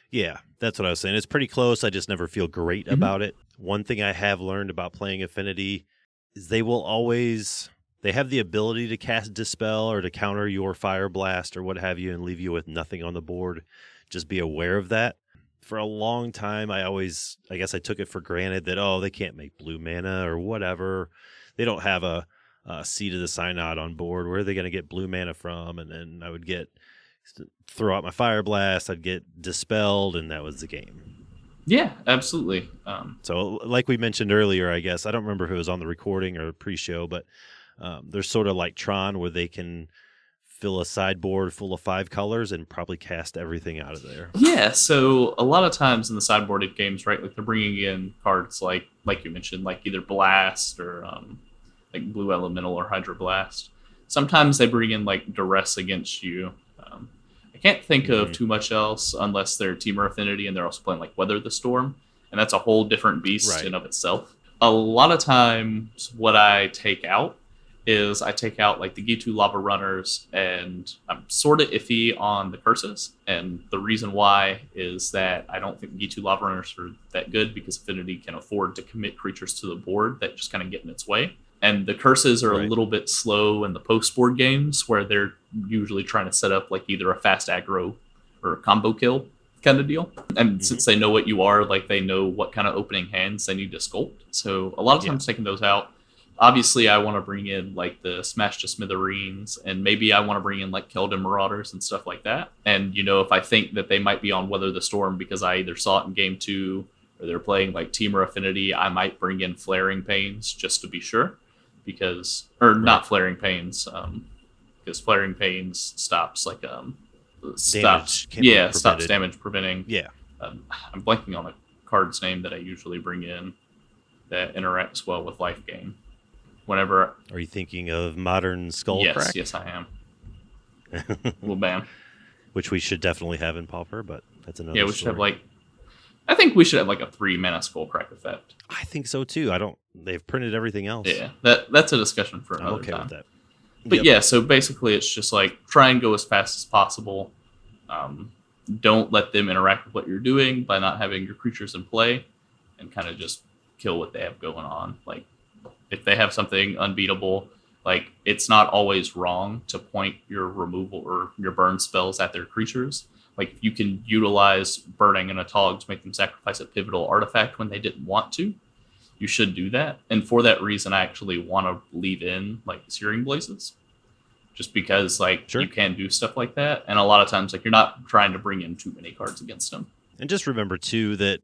Yeah, that's what I was saying. It's pretty close. I just never feel great about it. One thing I have learned about playing Affinity is they have the ability to cast Dispel or to counter your Fire Blast or what have you and leave you with nothing on the board. Just be aware of that. For a long time, I guess I took it for granted that, they can't make blue mana or whatever. They don't have a Seed of the Synod on board. Where are they going to get blue mana from? And then I would throw out my Fire Blast, I'd get dispelled, and that was the game. Yeah, absolutely. So like we mentioned earlier, I guess, I don't remember if it was on the recording or pre-show, but there's sort of like Tron where they can fill a sideboard full of 5 colors and probably cast everything out of there. Yeah, so a lot of times in the sideboarded games, right, like they're bringing in cards like you mentioned, like either Blast or like Blue Elemental or Hydroblast. Sometimes they bring in like Duress against you. I can't think of too much else unless they're Teamer Affinity and they're also playing like Weather the Storm, and that's a whole different beast in of itself. A lot of times what I take out is I take out like the G2 Lava Runners, and I'm sort of iffy on the curses. And the reason why is that I don't think G2 Lava Runners are that good because Affinity can afford to commit creatures to the board that just kind of get in its way. And the curses are a little bit slow in the post-board games where they're usually trying to set up like either a fast aggro or a combo kill kind of deal. And since they know what you are, like they know what kind of opening hands they need to sculpt. So a lot of times taking those out. Obviously, I want to bring in like the Smash to Smithereens, and maybe I want to bring in like Keldon Marauders and stuff like that. And, if I think that they might be on Weather the Storm because I either saw it in game 2 or they're playing like Teamer Affinity, I might bring in Flaring Pains just to be sure. Not Flaring Pains, because Flaring Pains stops like stops damage preventing. Yeah. I'm blanking on a card's name that I usually bring in that interacts well with life gain. Whenever are you thinking of Modern Skullcrack? Yes, I am. Well, bam. Which we should definitely have in Pauper, but that's another. Yeah, we should have I think we should have like a 3-mana Skullcrack effect. I think so too. They've printed everything else. Yeah, that's a discussion for another time. With that. But so basically it's just like try and go as fast as possible. Don't let them interact with what you're doing by not having your creatures in play, and kind of just kill what they have going on. Like if they have something unbeatable, like it's not always wrong to point your removal or your burn spells at their creatures. Like if you can utilize Burning and a Tog to make them sacrifice a pivotal artifact when they didn't want to, you should do that. And for that reason, I actually want to leave in like Searing Blazes, just because you can do stuff like that. And a lot of times, like you're not trying to bring in too many cards against them. And just remember too that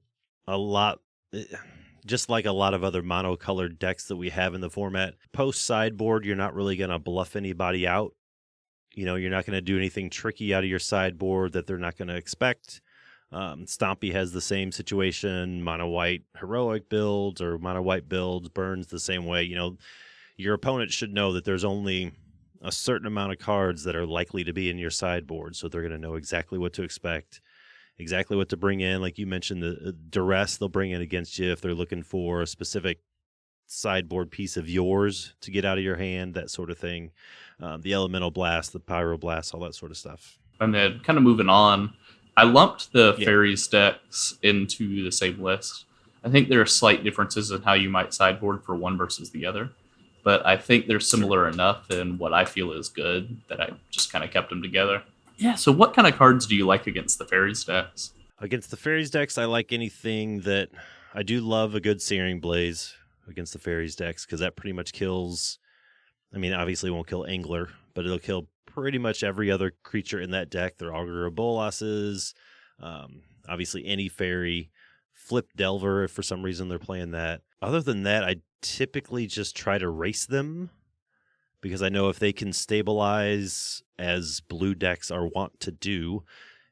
just like a lot of other monocolored decks that we have in the format, post sideboard, you're not really going to bluff anybody out. You're not going to do anything tricky out of your sideboard that they're not going to expect. Stompy has the same situation. Mono white heroic builds or mono white builds, Burns the same way. Your opponent should know that there's only a certain amount of cards that are likely to be in your sideboard, so they're going to know exactly what to expect, exactly what to bring in. Like you mentioned, the duress they'll bring in against you if they're looking for a specific sideboard piece of yours to get out of your hand, that sort of thing. The elemental blast, the pyroblast, all that sort of stuff. And then kind of moving on, I lumped the fairies decks into the same list. I think there are slight differences in how you might sideboard for one versus the other, but I think they're similar enough in what I feel is good that I just kind of kept them together. Yeah, so what kind of cards do you like against the fairies decks? Against the fairies decks, I like anything that... I do love a good Searing Blaze against the fairies decks, because that pretty much kills I mean, obviously it won't kill Angler, but it'll kill pretty much every other creature in that deck. Their Augur of Bolas's, obviously any fairy, Flip Delver if for some reason they're playing that. Other than that, I typically just try to race them because I know if they can stabilize, as blue decks are wont to do,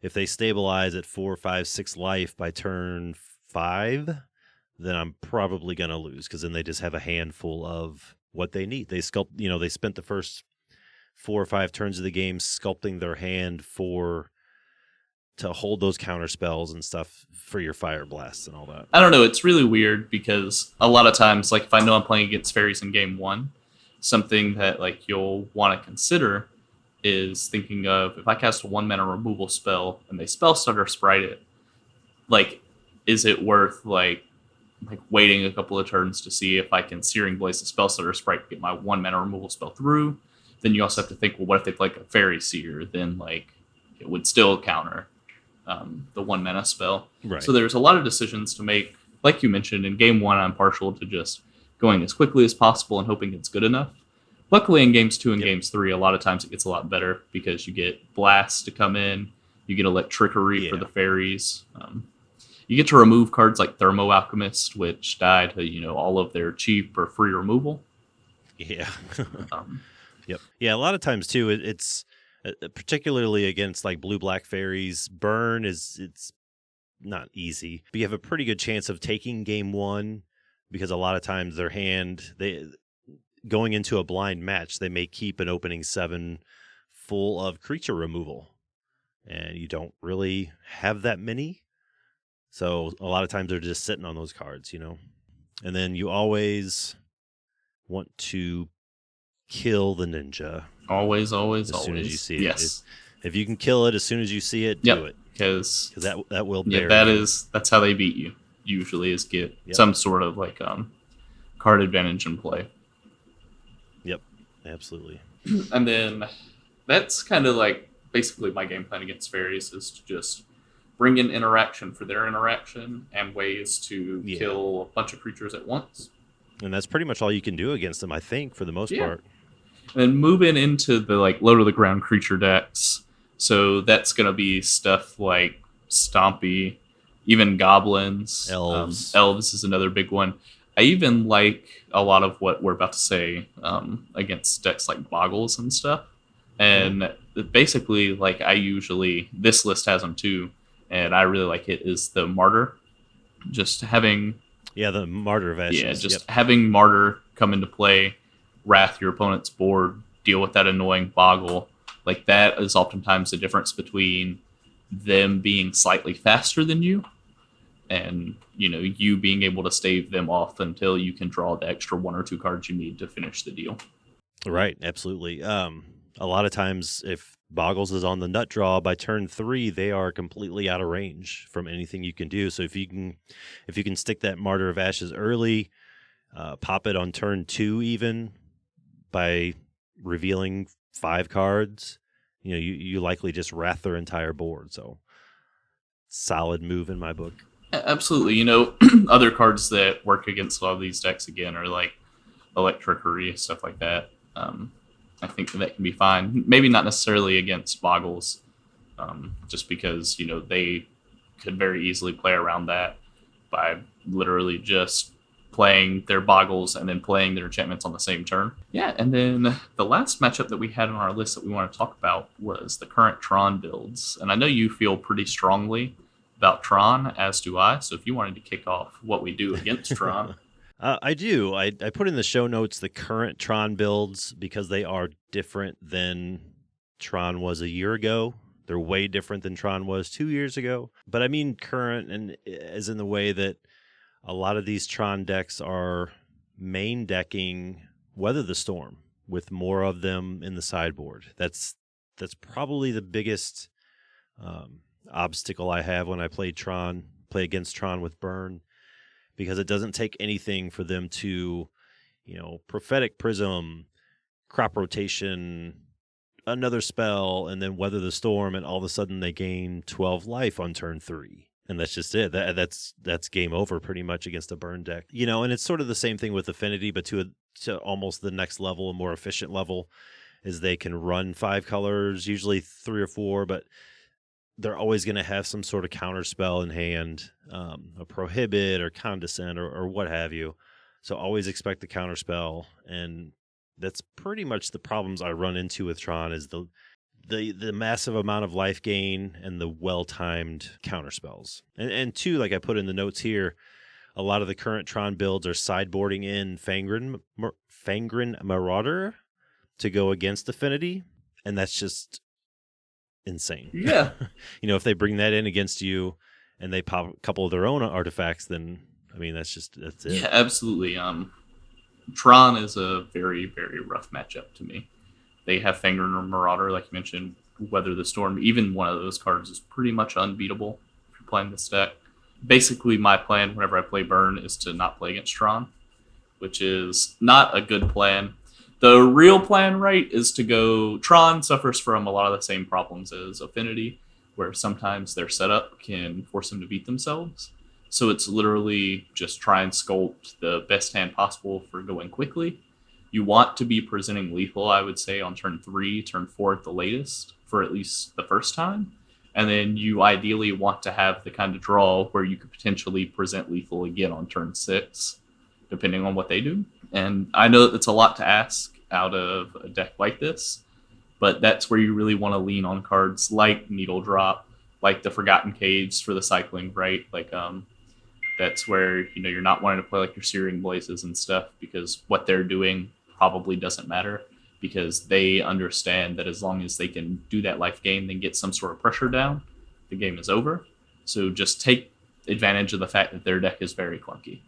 if they stabilize at 4, 5, 6 life by turn 5, then I'm probably going to lose because then they just have a handful of what they need. They they spent the first 4 or 5 turns of the game sculpting their hand to hold those counter spells and stuff for your fire blasts and all that. I don't know. It's really weird because a lot of times, like if I know I'm playing against fairies in game 1, something that like you'll want to consider is thinking of if I cast a 1 mana removal spell and they spell stutter sprite it, like is it worth like waiting a couple of turns to see if I can Searing Blaze the spell stutter sprite to get my 1 mana removal spell through? Then you also have to think, well, what if they play like a Fairy Seer? Then like it would still counter the 1 mana spell. Right. So there's a lot of decisions to make. Like you mentioned, in game 1, I'm partial to just going as quickly as possible and hoping it's good enough. Luckily, in games 2 and games 3, a lot of times it gets a lot better because you get blasts to come in, you get Electrickery for the fairies. You get to remove cards like Thermo Alchemist, which die to all of their cheap or free removal. Yeah. Yep. Yeah, a lot of times too, it's particularly against like blue-black fairies. Burn it's not easy, but you have a pretty good chance of taking game 1 because a lot of times their hand, going into a blind match, they may keep an opening 7 full of creature removal, and you don't really have that many. So a lot of times they're just sitting on those cards, And then you always want to kill the ninja. Always. As soon as you see it. Yes. If you can kill it as soon as you see it, do it. Because that will bury that's how they beat you. Usually is get some sort of like card advantage in play. Yep, absolutely. And then that's kind of like basically my game plan against fairies is to just bring in interaction for their interaction and ways to kill a bunch of creatures at once. And that's pretty much all you can do against them, I think, for the most part. And then moving into the like low to the ground creature decks. So that's going to be stuff like Stompy, even goblins. Elves. Elves is another big one. I even like a lot of what we're about to say against decks like Boggles and stuff. And basically, like this list has them too, and I really like it, is the Martyr. Just having... Yeah, the Martyr of Ashes. Yeah, just having Martyr come into play, wrath your opponent's board, deal with that annoying Boggle. Like, that is oftentimes the difference between them being slightly faster than you and, you being able to stave them off until you can draw the extra 1 or 2 cards you need to finish the deal. Right, absolutely. A lot of times, if Boggles is on the nut draw by turn 3, they are completely out of range from anything you can do. So if you can stick that Martyr of Ashes early, pop it on turn 2 even by revealing 5 cards, you likely just wrath their entire board. So solid move in my book. Absolutely. Other cards that work against a lot of these decks again are like Electrickery, stuff like that. I think that can be fine. Maybe not necessarily against Boggles, just because, they could very easily play around that by literally just playing their Boggles and then playing their enchantments on the same turn. Yeah, and then the last matchup that we had on our list that we want to talk about was the current Tron builds. And I know you feel pretty strongly about Tron, as do I. So if you wanted to kick off what we do against Tron... I do. I put in the show notes the current Tron builds because they are different than Tron was a year ago. They're way different than Tron was 2 years ago. But I mean current, and as in the way that a lot of these Tron decks are main decking Weather the Storm with more of them in the sideboard. That's probably the biggest obstacle I have when I play against Tron with Burn. Because it doesn't take anything for them to, Prophetic Prism, Crop Rotation, another spell, and then Weather the Storm, and all of a sudden they gain 12 life on turn 3. And that's just it. That's game over pretty much against a Burn deck. And it's sort of the same thing with Affinity, but to to almost the next level, a more efficient level, is they can run 5 colors, usually 3 or 4, but they're always going to have some sort of counter spell in hand, a prohibit or condescend or what have you. So always expect the counter spell, and that's pretty much the problems I run into with Tron is the massive amount of life gain and the well-timed counter spells. And two, like I put in the notes here, a lot of the current Tron builds are sideboarding in Fangren Marauder to go against Affinity, and that's just insane. Yeah. If they bring that in against you and they pop a couple of their own artifacts, then I mean that's it. Yeah, absolutely. Tron is a very, very rough matchup to me. They have Fangren Marauder, like you mentioned, Weather the Storm. Even one of those cards is pretty much unbeatable if you're playing this deck. Basically, my plan whenever I play Burn is to not play against Tron, which is not a good plan. The real plan, right, is to go... Tron suffers from a lot of the same problems as Affinity, where sometimes their setup can force them to beat themselves. So it's literally just try and sculpt the best hand possible for going quickly. You want to be presenting lethal, I would say, on turn 3, turn 4 at the latest, for at least the first time. And then you ideally want to have the kind of draw where you could potentially present lethal again on turn 6, depending on what they do. And I know that it's a lot to ask out of a deck like this, but that's where you really want to lean on cards like Needle Drop, like the Forgotten Caves for the cycling, right? Like that's where you're not wanting to play like your Searing Blazes and stuff, because what they're doing probably doesn't matter, because they understand that as long as they can do that life gain, then get some sort of pressure down, the game is over. So just take advantage of the fact that their deck is very clunky.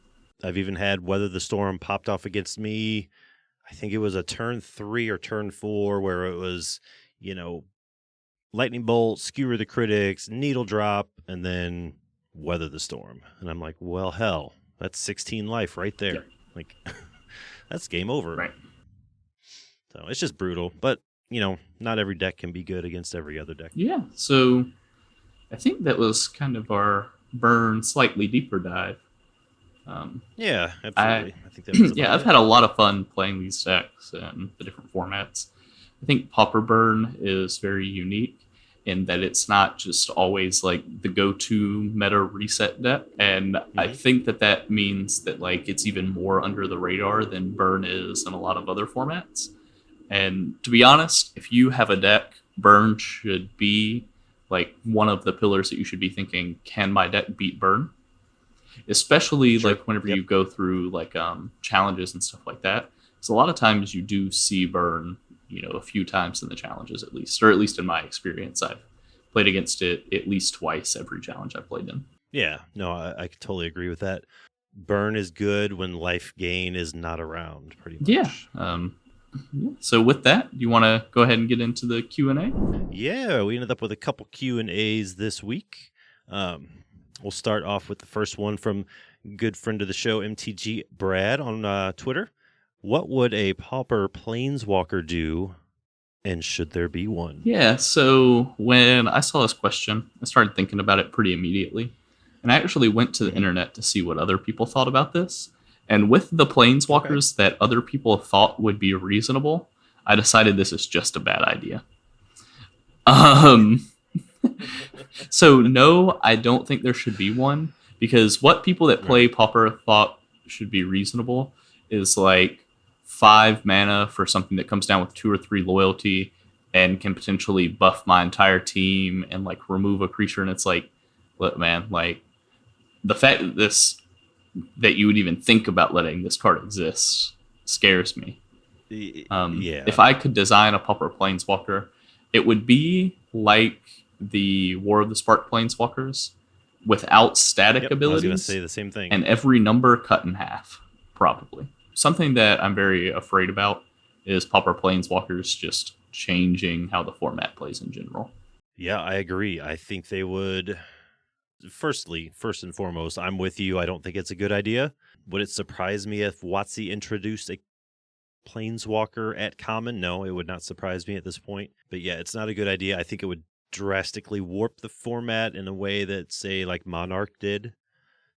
I've even had Weather the Storm popped off against me. I think it was a turn 3 or turn 4 where it was, Lightning Bolt, Skewer the Critics, Needle Drop, and then Weather the Storm. And I'm like, well, hell, that's 16 life right there. Yeah. Like, that's game over. Right. So it's just brutal. But, not every deck can be good against every other deck. Yeah, so I think that was kind of our Burn slightly deeper dive. Yeah, absolutely. I think that was yeah, I've had a lot of fun playing these decks and the different formats. I think Pauper Burn is very unique in that it's not just always like the go-to meta reset deck, and I think that means that like it's even more under the radar than Burn is in a lot of other formats. And to be honest, if you have a deck, Burn should be like one of the pillars that you should be thinking, can my deck beat Burn? Especially like whenever you go through like challenges and stuff like that. So a lot of times you do see Burn, a few times in the challenges at least, or at least in my experience, I've played against it at least twice every challenge I've played in. Yeah, no, I totally agree with that. Burn is good when life gain is not around, pretty much. Yeah. So with that, you want to go ahead and get into the Q&A? Yeah, we ended up with a couple Q&As this week. We'll start off with the first one from good friend of the show, MTG Brad on Twitter. What would a Pauper Planeswalker do, and should there be one? Yeah, so when I saw this question, I started thinking about it pretty immediately. And I actually went to the internet to see what other people thought about this. And with the Planeswalkers that other people thought would be reasonable, I decided this is just a bad idea. So no, I don't think there should be one, because what people that play Pauper thought should be reasonable is like 5 mana for something that comes down with 2 or 3 loyalty and can potentially buff my entire team and like remove a creature. And it's like, look, man, like the fact that you would even think about letting this card exist scares me. If I could design a Pauper Planeswalker, it would be like the War of the Spark Planeswalkers without static abilities. I was going to say the same thing. And every number cut in half, probably. Something that I'm very afraid about is Pauper Planeswalkers just changing how the format plays in general. Yeah, I agree. I think they would... First and foremost, I'm with you. I don't think it's a good idea. Would it surprise me if WotC introduced a Planeswalker at common? No, it would not surprise me at this point. But yeah, it's not a good idea. I think it would drastically warp the format in a way that, say, like Monarch did.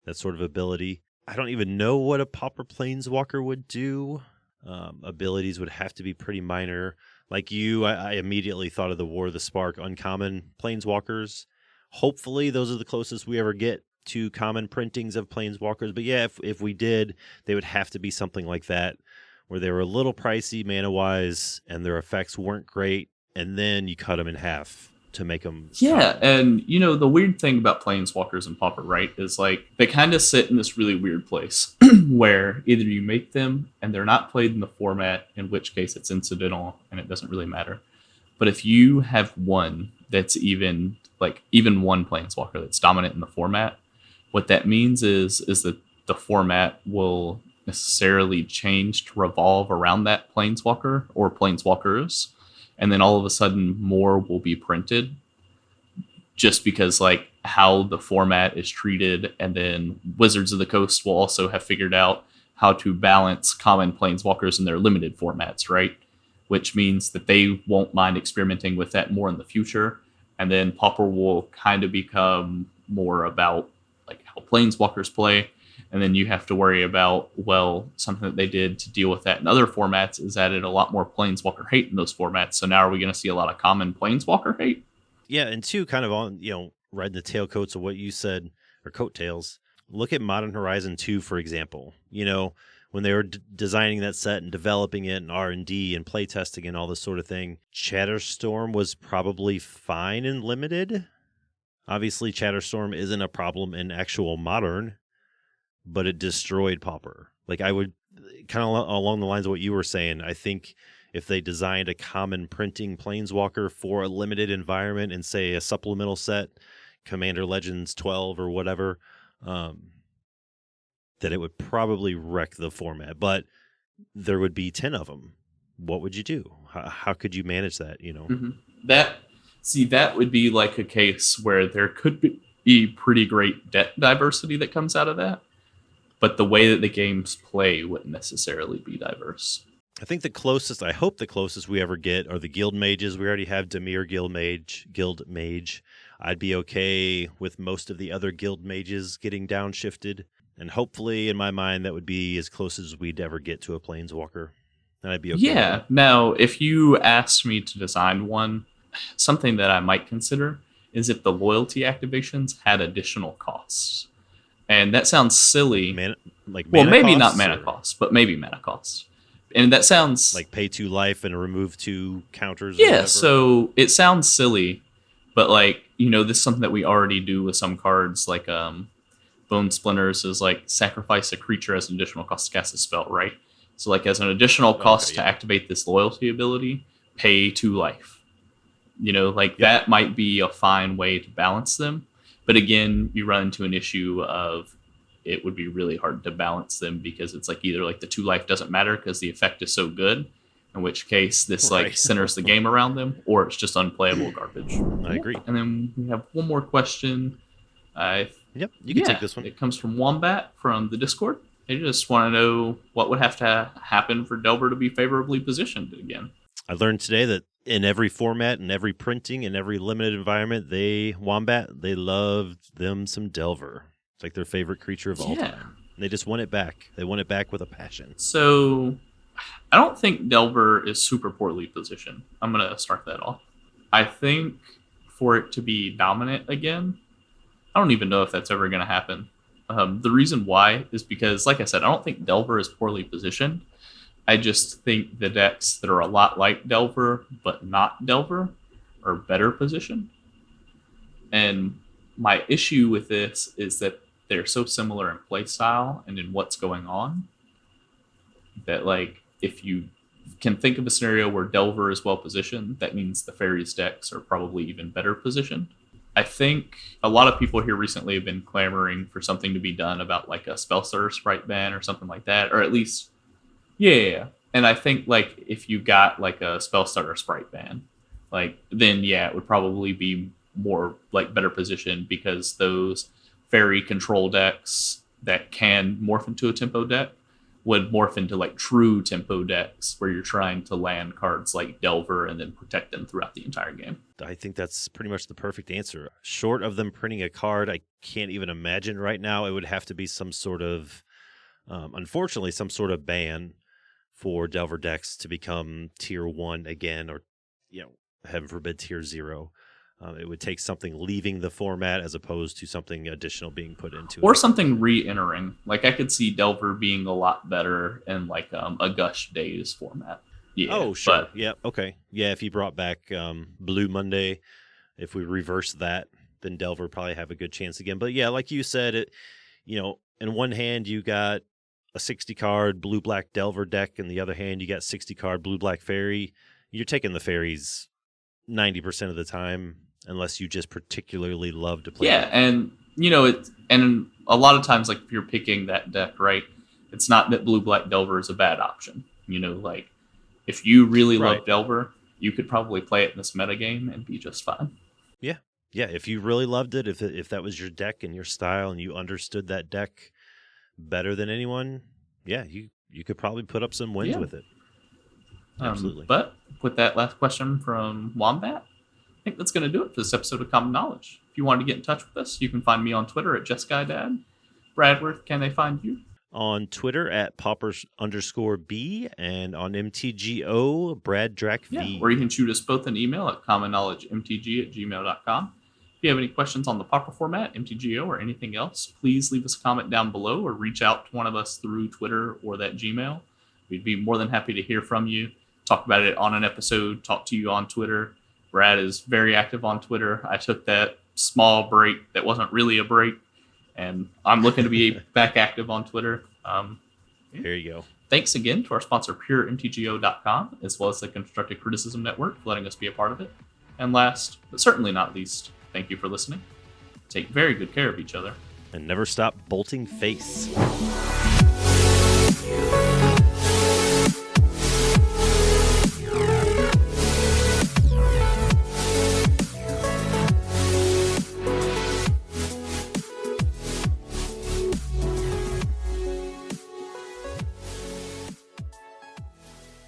That sort of ability. I don't even know what a Pauper Planeswalker would do. abilities would have to be pretty minor. Like you, I immediately thought of the War of the Spark uncommon planeswalkers. Hopefully, those are the closest we ever get to common printings of planeswalkers. But yeah, if we did, they would have to be something like that, where they were a little pricey mana-wise, and their effects weren't great, and then you cut them in half to make them Yeah, common. and the weird thing about planeswalkers and Pauper, right, is like they kind of sit in this really weird place where either you make them and they're not played in the format, in which case it's incidental and it doesn't really matter. But if you have one that's even one planeswalker that's dominant in the format, what that means is that the format will necessarily change to revolve around that planeswalker or planeswalkers, and then all of a sudden more will be printed just because like how the format is treated. And then Wizards of the Coast will also have figured out how to balance common planeswalkers in their limited formats, right? Which means that they won't mind experimenting with that more in the future. And then Pauper will kind of become more about like how planeswalkers play. And then you have to worry about, well, something that they did to deal with that in other formats is added a lot more planeswalker hate in those formats. So now are we going to see a lot of common planeswalker hate? Yeah, and two, kind of on, riding the tailcoats of what you said, or coattails. Look at Modern Horizon 2, for example. When they were designing that set and developing it and R&D and playtesting and all this sort of thing, Chatterstorm was probably fine and limited. Obviously, Chatterstorm isn't a problem in actual Modern, but it destroyed Pauper. Like, I would, kind of along the lines of what you were saying, I think if they designed a common printing planeswalker for a limited environment and say a supplemental set, Commander Legends 12 or whatever, that it would probably wreck the format. But there would be 10 of them. What would you do? How could you manage that? Mm-hmm. That would be like a case where there could be pretty great deck diversity that comes out of that, but the way that the games play wouldn't necessarily be diverse. I think I hope the closest we ever get are the guild mages. We already have Dimir guild mage. I'd be okay with most of the other guild mages getting downshifted. And hopefully, in my mind, that would be as close as we'd ever get to a planeswalker. And I'd be okay with Yeah. that. Now, if you asked me to design one, something that I might consider is if the loyalty activations had additional costs. And that sounds silly. Mana Maybe not costs, mana or costs, but maybe mana costs. And that sounds like pay 2 life and remove 2 counters. Or yeah. whatever. So it sounds silly, but like this is something that we already do with some cards. Like Bone Splinters is like sacrifice a creature as an additional cost to cast a spell, right? So like as an additional cost to activate this loyalty ability, pay 2 life. That might be a fine way to balance them. But again, you run into an issue of it would be really hard to balance them because it's like either like the 2 life doesn't matter because the effect is so good, in which case this like centers the game around them, or it's just unplayable garbage. I agree. And then we have one more question. Yep, you can take this one. It comes from Wombat from the Discord. They just want to know what would have to happen for Delver to be favorably positioned again. I learned today that in every format and every printing and every limited environment, they loved them some Delver. It's like their favorite creature of all time. And they just want it back. They want it back with a passion. So I don't think Delver is super poorly positioned. I'm going to start that off. I think for it to be dominant again, I don't even know if that's ever going to happen. The reason why is because, like I said, I don't think Delver is poorly positioned. I just think the decks that are a lot like Delver, but not Delver, are better positioned. And my issue with this is that they're so similar in play style and in what's going on that, like, if you can think of a scenario where Delver is well positioned, that means the Fairies decks are probably even better positioned. I think a lot of people here recently have been clamoring for something to be done about like a Spellstarter sprite ban or something like that, or at least, yeah. And I think like if you got like a Spellstarter sprite ban, like then it would probably be more like better positioned because those fairy control decks that can morph into a tempo deck would morph into like true tempo decks where you're trying to land cards like Delver and then protect them throughout the entire game. I think that's pretty much the perfect answer. Short of them printing a card, I can't even imagine right now. It would have to be some sort of, unfortunately, some sort of ban for Delver decks to become tier 1 again, or heaven forbid tier 0. It would take something leaving the format as opposed to something additional being put into Or it. something re-entering. Like I could see Delver being a lot better in like a Gush Days format. Yeah. Oh, sure. But Yeah. Okay. Yeah. If you brought back Blue Monday, if we reverse that, then Delver probably have a good chance again. But yeah, like you said, in one hand you got a 60 card blue black Delver deck, and the other hand you got 60 card blue black fairy. You're taking the fairies 90% of the time, unless you just particularly love to play. yeah, them. and and a lot of times, like if you're picking that deck, right, it's not that blue black Delver is a bad option. Like if you really Right. love Delver, you could probably play it in this metagame and be just fine. Yeah, if you really loved it, if that was your deck and your style, and you understood that deck better than anyone, yeah, you could probably put up some wins Yeah. with it. Absolutely. But with that last question from Wombat, I think that's going to do it for this episode of Common Knowledge. If you want to get in touch with us, you can find me on Twitter at JessGuyDad. Brad, where can they find you? On Twitter at poppers_B, and on MTGO Brad Drac V. Yeah, or you can shoot us both an email at commonknowledgemtg@gmail.com. If you have any questions on the Popper format, MTGO, or anything else, please leave us a comment down below or reach out to one of us through Twitter or that Gmail. We'd be more than happy to hear from you, talk about it on an episode, talk to you on Twitter. Brad is very active on Twitter. I took that small break that wasn't really a break, and I'm looking to be back active on Twitter. There you go. Thanks again to our sponsor, PureMTGO.com, as well as the Constructive Criticism Network, for letting us be a part of it. And last, but certainly not least, thank you for listening. Take very good care of each other. And never stop bolting face.